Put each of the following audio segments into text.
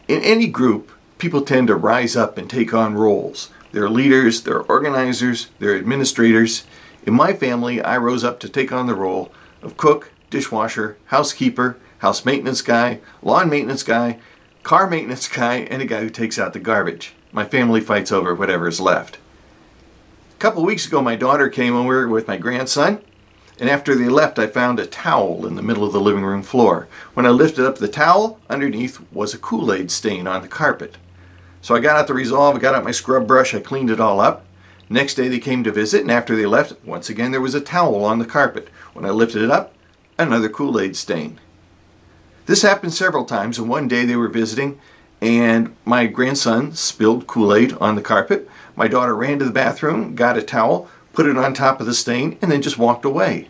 In any group, people tend to rise up and take on roles. They're leaders, they're organizers, they're administrators. In my family, I rose up to take on the role of cook, dishwasher, housekeeper, house maintenance guy, lawn maintenance guy, car maintenance guy, and a guy who takes out the garbage. My family fights over whatever is left. A couple weeks ago, my daughter came over with my grandson, and after they left, I found a towel in the middle of the living room floor. When I lifted up the towel, underneath was a Kool-Aid stain on the carpet. So I got out the Resolve, I got out my scrub brush, I cleaned it all up. Next day they came to visit, and after they left, once again there was a towel on the carpet. When I lifted it up, another Kool-Aid stain. This happened several times, and one day they were visiting, and my grandson spilled Kool-Aid on the carpet. My daughter ran to the bathroom, got a towel, put it on top of the stain, and then just walked away.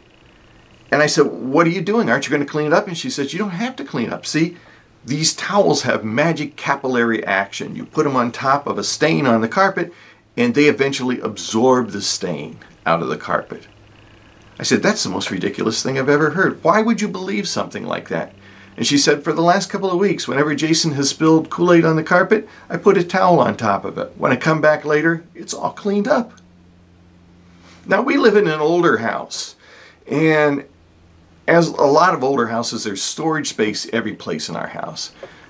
And I said, "What are you doing? Aren't you going to clean it up?" And she said, "You don't have to clean it up. See, these towels have magic capillary action. You put them on top of a stain on the carpet, and they eventually absorb the stain out of the carpet." I said, "That's the most ridiculous thing I've ever heard. Why would you believe something like that?" And she said, "For the last couple of weeks, whenever Jason has spilled Kool-Aid on the carpet, I put a towel on top of it. When I come back later, it's all cleaned up." Now, we live in an older house, and as a lot of older houses, there's storage space every place in our house.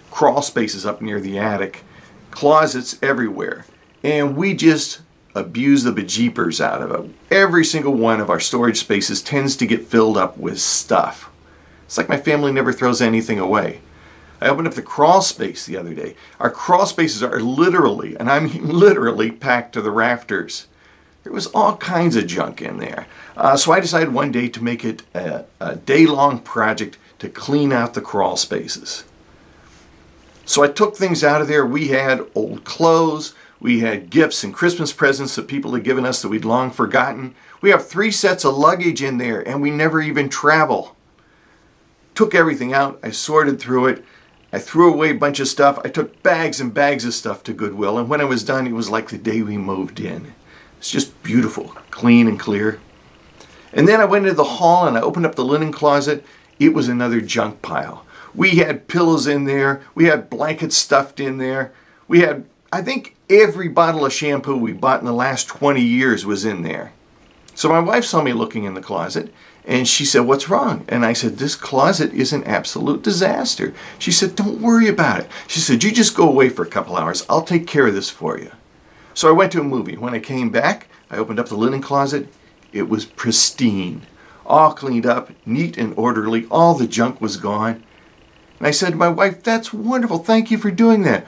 Crawl spaces up near the attic, closets everywhere, and we just abuse the bejeepers out of it. Every single one of our storage spaces tends to get filled up with stuff. It's like my family never throws anything away. I opened up the crawl space the other day. Our crawl spaces are literally, and I mean literally, packed to the rafters. There was all kinds of junk in there. So I decided one day to make it a day-long project to clean out the crawl spaces. So I took things out of there. We had old clothes. We had gifts and Christmas presents that people had given us that we'd long forgotten. We have 3 sets of luggage in there, and we never even travel. Took everything out. I sorted through it. I threw away a bunch of stuff. I took bags and bags of stuff to Goodwill, and when I was done, it was like the day we moved in. It's just beautiful, clean and clear. And then I went into the hall and I opened up the linen closet. It was another junk pile. We had pillows in there. We had blankets stuffed in there. We had, I think, every bottle of shampoo we bought in the last 20 years was in there. So my wife saw me looking in the closet and she said, "What's wrong?" And I said, "This closet is an absolute disaster." She said, "Don't worry about it." She said, "You just go away for a couple hours. I'll take care of this for you." So I went to a movie. When I came back, I opened up the linen closet. It was pristine, all cleaned up, neat and orderly. All the junk was gone. And I said to my wife, "That's wonderful. Thank you for doing that.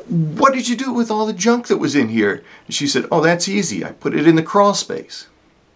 What did you do with all the junk that was in here?" And she said, "Oh, that's easy. I put it in the crawl space."